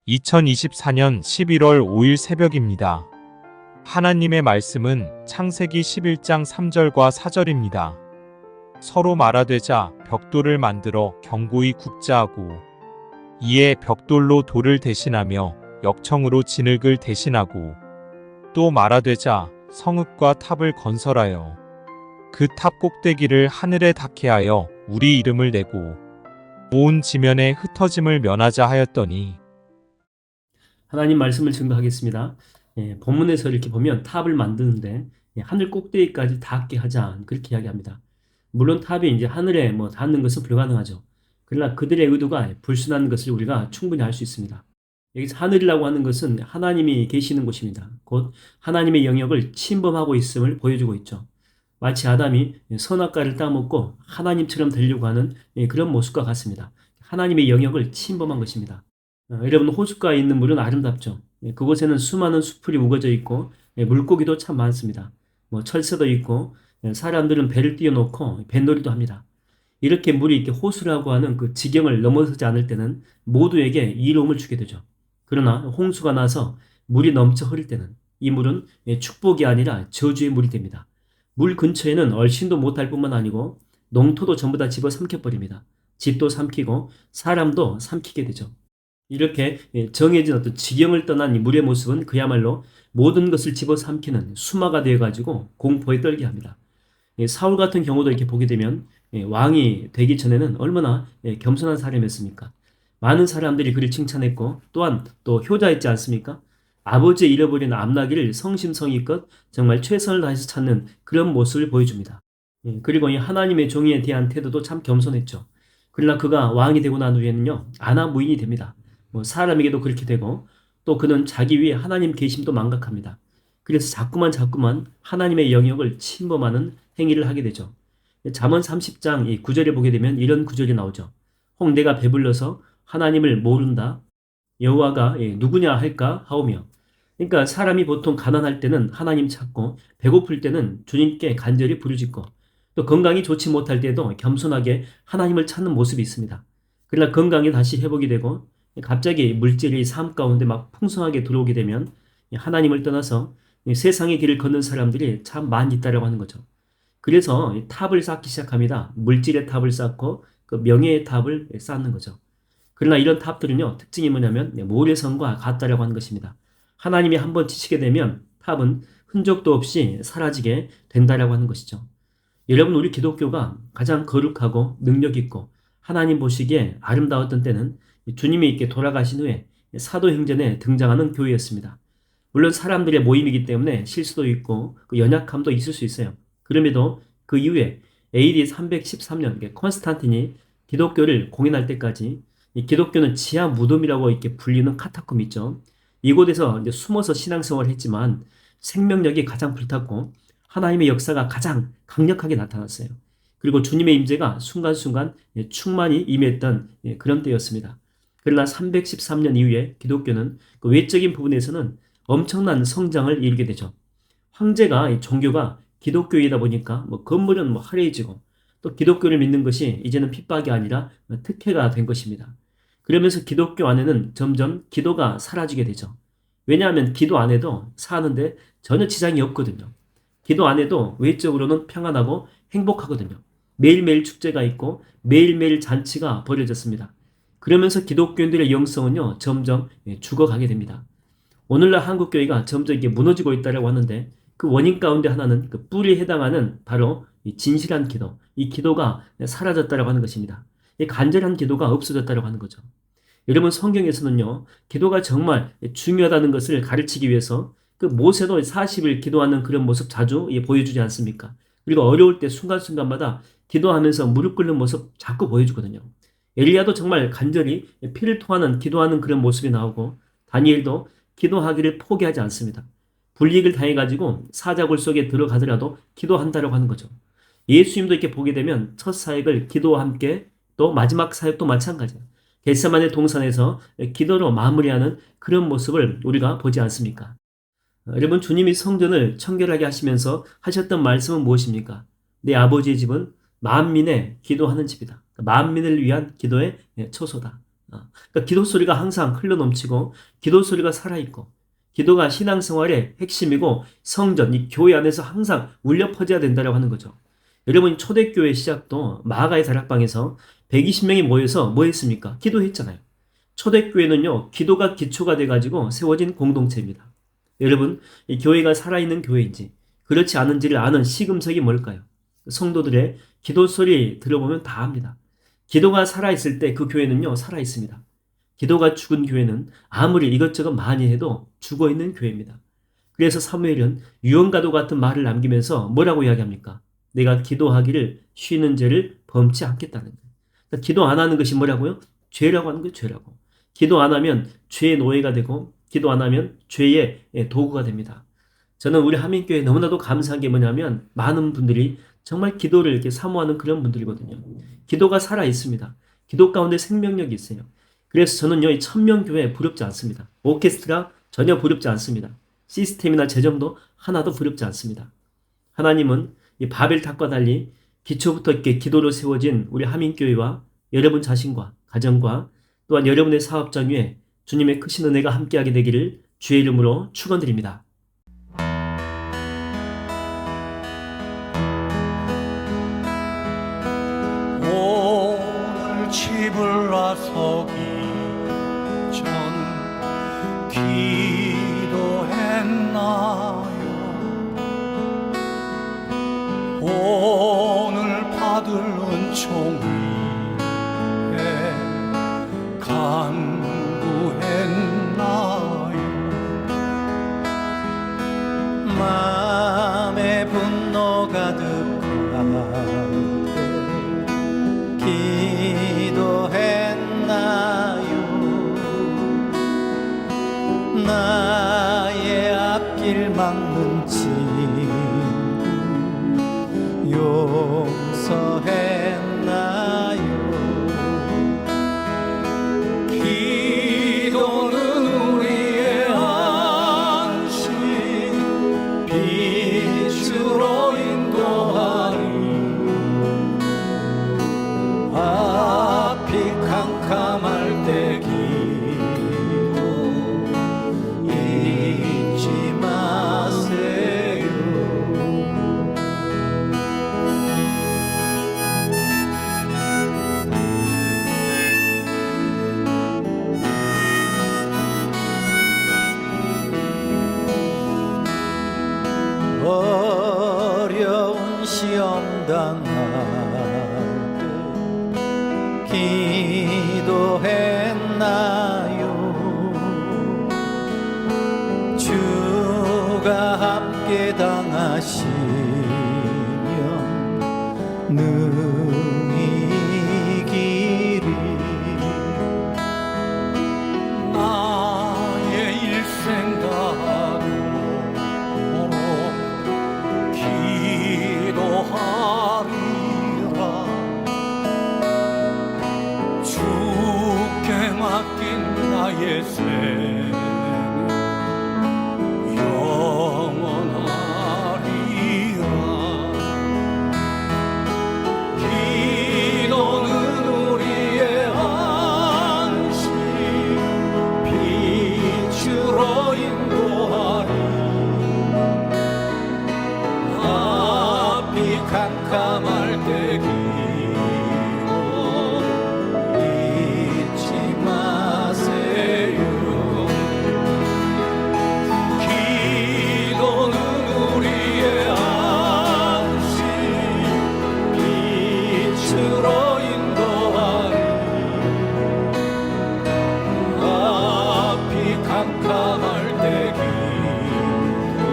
2024년 11월 5일 새벽입니다. 하나님의 말씀은 창세기 11장 3절과 4절입니다. 서로 말하되자 벽돌을 만들어 견고히 굽자 하고 이에 벽돌로 돌을 대신하며 역청으로 진흙을 대신하고 또 말하되자 성읍과 탑을 건설하여 그 탑 꼭대기를 하늘에 닿게 하여 우리 이름을 내고 온 지면에 흩어짐을 면하자 하였더니 하나님 말씀을 증거하겠습니다. 본문에서 이렇게 보면 탑을 만드는데 하늘 꼭대기까지 닿게 하자 그렇게 이야기합니다. 물론 탑이 이제 하늘에 닿는 것은 불가능하죠. 그러나 그들의 의도가 불순한 것을 우리가 충분히 알 수 있습니다. 여기서 하늘이라고 하는 것은 하나님이 계시는 곳입니다. 곧 하나님의 영역을 침범하고 있음을 보여주고 있죠. 마치 아담이 선악과를 따먹고 하나님처럼 되려고 하는 그런 모습과 같습니다. 하나님의 영역을 침범한 것입니다. 여러분, 호숫가에 있는 물은 아름답죠. 그곳에는 수많은 수풀이 우거져 있고 물고기도 참 많습니다. 철새도 있고 사람들은 배를 띄워놓고 뱃놀이도 합니다. 이렇게 물이 이렇게 호수라고 하는 그 지경을 넘어서지 않을 때는 모두에게 이로움을 주게 되죠. 그러나 홍수가 나서 물이 넘쳐 흐를 때는 이 물은 축복이 아니라 저주의 물이 됩니다. 물 근처에는 얼씬도 못할 뿐만 아니고 농토도 전부 다 집어삼켜버립니다. 집도 삼키고 사람도 삼키게 되죠. 이렇게 정해진 어떤 지경을 떠난 이 물의 모습은 그야말로 모든 것을 집어삼키는 수마가 되어가지고 공포에 떨게 합니다. 사울 같은 경우도 이렇게 보게 되면 왕이 되기 전에는 얼마나 겸손한 사람이었습니까? 많은 사람들이 그를 칭찬했고 또한 또 효자였지 않습니까? 아버지의 잃어버린 암나기를 성심성의껏 정말 최선을 다해서 찾는 그런 모습을 보여줍니다. 그리고 이 하나님의 종에 대한 태도도 참 겸손했죠. 그러나 그가 왕이 되고 난 후에는요, 아나무인이 됩니다. 사람에게도 그렇게 되고 또 그는 자기 위에 하나님 계심도 망각합니다. 그래서 자꾸만 하나님의 영역을 침범하는 행위를 하게 되죠. 잠언 30장 9절에 보게 되면 이런 구절이 나오죠. 혹 내가 배불러서 하나님을 모른다. 여호와가 누구냐 할까 하오며. 그러니까 사람이 보통 가난할 때는 하나님 찾고 배고플 때는 주님께 간절히 부르짖고 또 건강이 좋지 못할 때도 겸손하게 하나님을 찾는 모습이 있습니다. 그러나 건강이 다시 회복이 되고 갑자기 물질이 삶 가운데 막 풍성하게 들어오게 되면 하나님을 떠나서 세상의 길을 걷는 사람들이 참 많이 있다고 하는 거죠. 그래서 탑을 쌓기 시작합니다. 물질의 탑을 쌓고 그 명예의 탑을 쌓는 거죠. 그러나 이런 탑들은요, 특징이 뭐냐면 모래성과 같다라고 하는 것입니다. 하나님이 한번 지치게 되면 탑은 흔적도 없이 사라지게 된다라고 하는 것이죠. 여러분, 우리 기독교가 가장 거룩하고 능력 있고 하나님 보시기에 아름다웠던 때는 주님이 이렇게 돌아가신 후에 사도행전에 등장하는 교회였습니다. 물론 사람들의 모임이기 때문에 실수도 있고 그 연약함도 있을 수 있어요. 그럼에도 그 이후에 AD 313년 콘스탄틴이 기독교를 공인할 때까지 이 기독교는 지하 무덤이라고 이렇게 불리는 카타콤 있죠. 이곳에서 이제 숨어서 신앙생활을 했지만 생명력이 가장 불탔고 하나님의 역사가 가장 강력하게 나타났어요. 그리고 주님의 임재가 순간순간 충만히 임했던 그런 때였습니다. 그러나 313년 이후에 기독교는 그 외적인 부분에서는 엄청난 성장을 이루게 되죠. 황제가 종교가 기독교이다 보니까 건물은 화려해지고 또 기독교를 믿는 것이 이제는 핍박이 아니라 특혜가 된 것입니다. 그러면서 기독교 안에는 점점 기도가 사라지게 되죠. 왜냐하면 기도 안 해도 사는데 전혀 지장이 없거든요. 기도 안 해도 외적으로는 평안하고 행복하거든요. 매일매일 축제가 있고 매일매일 잔치가 벌어졌습니다. 그러면서 기독교인들의 영성은요, 점점 죽어가게 됩니다. 오늘날 한국교회가 점점 이게 무너지고 있다고 하는데 그 원인 가운데 하나는 그 뿌리에 해당하는 바로 이 진실한 기도, 이 기도가 사라졌다고 하는 것입니다. 이 간절한 기도가 없어졌다고 하는 거죠. 여러분, 성경에서는요, 기도가 정말 중요하다는 것을 가르치기 위해서 그 모세도 40일 기도하는 그런 모습 자주 보여주지 않습니까? 그리고 어려울 때 순간순간마다 기도하면서 무릎 꿇는 모습 자꾸 보여주거든요. 엘리야도 정말 간절히 피를 토하는 기도하는 그런 모습이 나오고 다니엘도 기도하기를 포기하지 않습니다. 불이익을 당해가지고 사자굴 속에 들어가더라도 기도한다라고 하는 거죠. 예수님도 이렇게 보게 되면 첫 사역을 기도와 함께 또 마지막 사역도 마찬가지예요. 겟세마네 동산에서 기도로 마무리하는 그런 모습을 우리가 보지 않습니까? 여러분, 주님이 성전을 청결하게 하시면서 하셨던 말씀은 무엇입니까? 내 아버지의 집은 만민의 기도하는 집이다. 만민을 위한 기도의 처소다. 그러니까 기도 소리가 항상 흘러넘치고 기도 소리가 살아있고 기도가 신앙생활의 핵심이고 성전, 이 교회 안에서 항상 울려 퍼져야 된다고 하는 거죠. 여러분 초대교회 시작도 마가의 다락방에서 120명이 모여서 뭐 했습니까? 기도했잖아요. 초대교회는요, 기도가 기초가 돼가지고 세워진 공동체입니다. 여러분, 이 교회가 살아있는 교회인지 그렇지 않은지를 아는 시금석이 뭘까요? 성도들의 기도 소리 들어보면 다 압니다. 기도가 살아있을 때 그 교회는요, 살아있습니다. 기도가 죽은 교회는 아무리 이것저것 많이 해도 죽어있는 교회입니다. 그래서 사무엘은 유언과도 같은 말을 남기면서 뭐라고 이야기합니까? 내가 기도하기를 쉬는 죄를 범치 않겠다는 거예요. 그러니까 기도 안 하는 것이 뭐라고요? 죄라고 하는 거예요. 죄라고. 기도 안 하면 죄의 노예가 되고 기도 안 하면 죄의 도구가 됩니다. 저는 우리 하민교회에 너무나도 감사한 게 뭐냐면 많은 분들이 정말 기도를 이렇게 사모하는 그런 분들이거든요. 기도가 살아 있습니다. 기도 가운데 생명력이 있어요. 그래서 저는요, 이 천명교회 부럽지 않습니다. 오케스트라 전혀 부럽지 않습니다. 시스템이나 재정도 하나도 부럽지 않습니다. 하나님은 이 바벨탑과 달리 기초부터 이렇게 기도로 세워진 우리 하민교회와 여러분 자신과 가정과 또한 여러분의 사업장 위에 주님의 크신 은혜가 함께하게 되기를 주의 이름으로 축원드립니다. 오늘 집을 나서기 전 기도했나요? 오늘 받을 은총 위에 간구했나요? 마음에 분노 가득한 기도했나요? 나의 앞길 막는 친구 용서했나요? 기도는 우리의 안식 빛으로 인도하리. 앞이 캄캄할 때 기도 잊지 마세요. 어려운 시험 당할 때 기도했나요? 주가 함께 당하시면 능히 이기리. 나의 일생 다하고 기도하리라. 주께 맡긴 나의 생은 영원하리라. 기도는 우리의 안식 빛으로 인도하리. 앞이 캄캄할 때 기도 잊지 마세요. 기도는 우리의 안식 빛으로 인도하리. 앞이 캄캄할 때 기도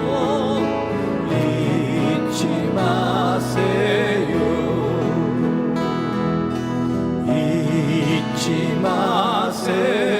잊지 마세요. 잊지 마세요.